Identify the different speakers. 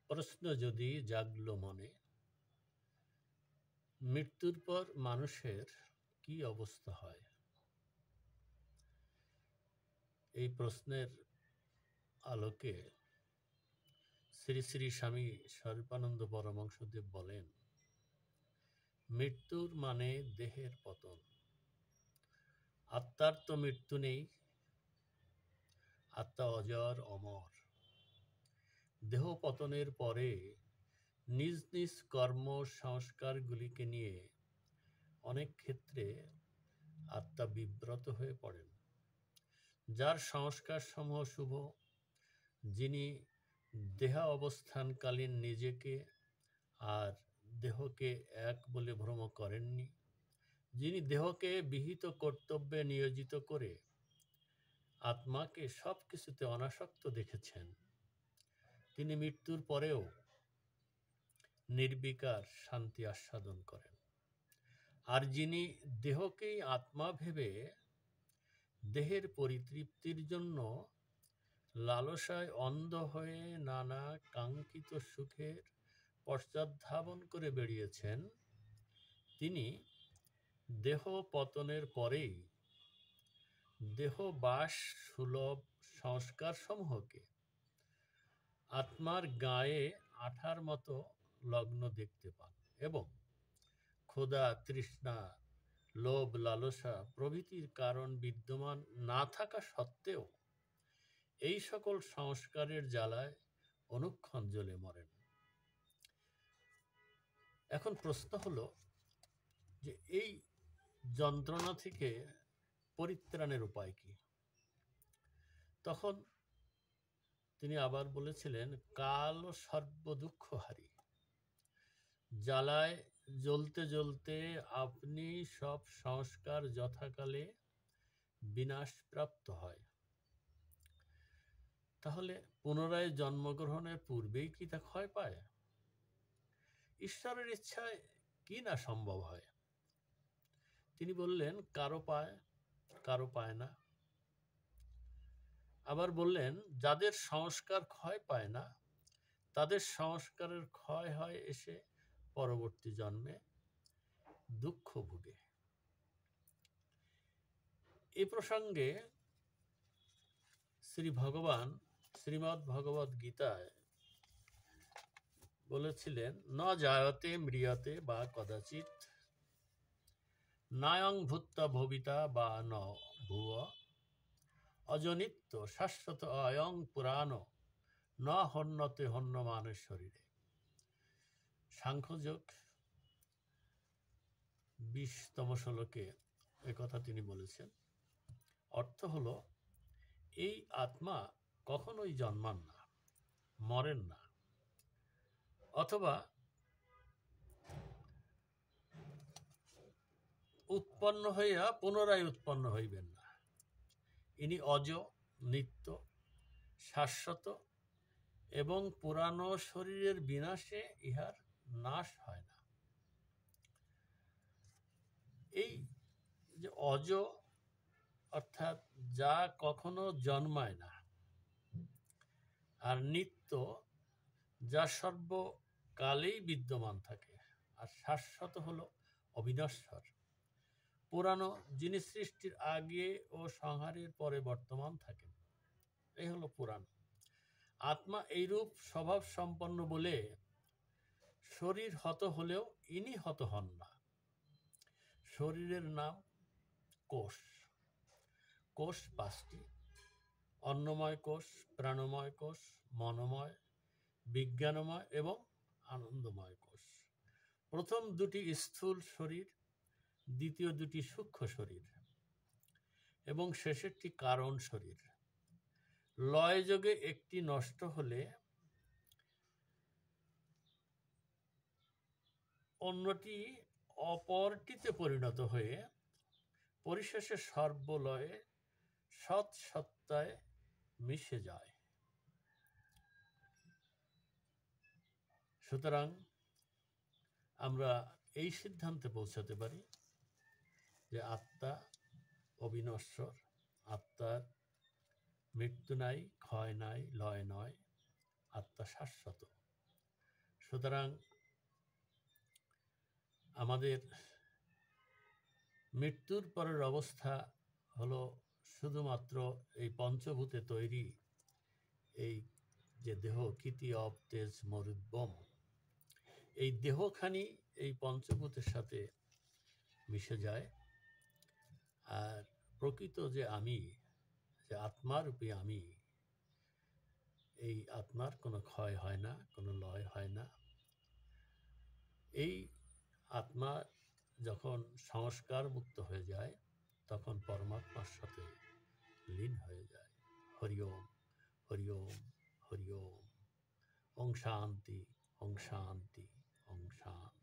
Speaker 1: প্রশ্ন যদি জাগলো মনে, মৃত্যুর পর মানুষের কি অবস্থা হয়? এই প্রশ্নের আলোকে শ্রী শ্রী স্বামী স্বরূপানন্দ পরমহংসদেব বলেন, মৃত্যুর মানে দেহের পতন। আত্মার তো মৃত্যু নেই, আত্মা অজর অমর। দেহ পতনের পরে নিজ নিজ কর্ম সংস্কারগুলিকে নিয়ে অনেক ক্ষেত্রে আত্মা বিব্রত হয়ে পড়েন। যার সংস্কার সমূহ শুভ, যিনি দেহা অবস্থানকালীন নিজেকে আর দেহকে এক বলে ভ্রম করেননি, যিনি দেহকে বিহিত কর্তব্যে নিয়োজিত করে আত্মাকে সব কিছুতে অনাসক্ত দেখেছেন, তিনি মৃত্যুর পরেও নির্বিকার শান্তি আস্বাদন করেন। আর যিনি দেহকেই আত্মা ভেবে দেহের পরিতৃপ্তির জন্য লালসায় অন্ধ হয়ে নানা কাঙ্ক্ষিত সুখের পশ্চাদ্ধাবন করে বেরিয়েছেন, তিনি দেহ পতনের পরেই দেহবাস সুলভ সংস্কার সমূহকে আত্মার গায়ে আঠার মতো লগ্ন দেখতে পান এবং ক্ষুধা, তৃষ্ণা, লোভ, লালসা প্রভৃতির কারণ বিদ্যমান না থাকা সত্ত্বেও এই সকল সংস্কারের জ্বালায় অনুক্ষণ জ্বলে মরেন। এখন প্রশ্ন হলো যে এই যন্ত্রণা থেকে পরিত্রাণের উপায় কি? তখন তিনি আবার বলেছিলেন, কাল সর্বদুঃখহারী, জ্বালায় জ্বলতে জ্বলতে আপনি সব সংস্কার যথাকালে বিনাশপ্রাপ্ত হয়। তাহলে পুনরায় জন্মগ্রহণের পূর্বেই কি তা ক্ষয় পায়? ঈশ্বরের ইচ্ছায় কি না সম্ভব হয়? তিনি বললেন, কারো পায়, কারো পায় না। আবার বললেন, যাদের সংস্কার ক্ষয় পায় না, তাদের সংস্কারের ক্ষয় হয় এসে পরবর্তী জন্মে দুঃখ ভোগে। এই প্রসঙ্গে শ্রী ভগবান শ্রীমদ্ ভগবদ গীতায় বলেছিলেন, ন জায়তে ম্রিয়তে বা কদাচিৎ, নায়ং ভূত্বা ভবিতা বা ন ভুব, অজনিত্য শাশ্বত অয়ং পুরাণ, ন হন্যতে হন্যমানের শরীরে। সাংখ্যযোগ 20তম শ্লোকে একথা তিনি বলেছেন। অর্থ হলো, এই আত্মা কখনোই জন্মান না, মরেন না, অথবা উৎপন্ন হইয়া পুনরায় উৎপন্ন হইবেন না। ইনি অজ, নিত্য, শাশ্বত এবং পুরানো শরীরের বিনাশে ইহার নাশ হয় না। এই যে অজ অর্থাৎ যা কখনো জন্মায় না, আর নিত্য যা সর্বকালেই বিদ্যমান থাকে, আর শাশ্বত হলো অবিনশ্বর, পুরানো যিনি সৃষ্টির আগে ও সংহারের পরে বর্তমান থাকেন, এই হলো পুরাণ। আত্মা এইরূপ স্বভাব সম্পন্ন বলে শরীর হত হলেও ইনি হত হন না। শরীরের নাম কোষ। কোষ 5টি: অন্নময় কোষ, প্রাণময় কোষ, মনোময়, বিজ্ঞানময় এবং আনন্দময় কোষ। প্রথম 2টি স্থূল শরীর, দ্বিতীয় 2টি সূক্ষ্ম শরীর এবং শেষেরটি কারণ শরীর। লয়যোগে একটি নষ্ট হলে অন্যটি অপরটিতে পরিণত হয়ে পরিশেষে সর্বলয়ে সৎসত্তায় মিশে যায়। সুতরাং আমরা এই সিদ্ধান্তে পৌঁছাতে পারি যে আত্মা অবিনশ্বর, আত্মার মৃত্যু নাই, ক্ষয় নাই, লয় নয়, আত্মা শাশ্বত। সুতরাং আমাদের মৃত্যুর পরের অবস্থা হলো শুধুমাত্র এই পঞ্চভূতে তৈরি এই যে দেহ কীতি অব তেজ মরুদ্যম, এই দেহখানি এই পঞ্চভূতের সাথে মিশে যায়। আর প্রকৃত যে আমি, যে আত্মারূপী আমি, এই আত্মার কোনো ক্ষয় হয় না, কোনো লয় হয় না। এই আত্মা যখন সংস্কার মুক্ত হয়ে যায় তখন পরমাত্মার সাথে লীন হয়ে যায়। হরি ওম, হরি ওম, হরি ওম। ওং শান্তি, ওং শান্তি, ওং শান্তি।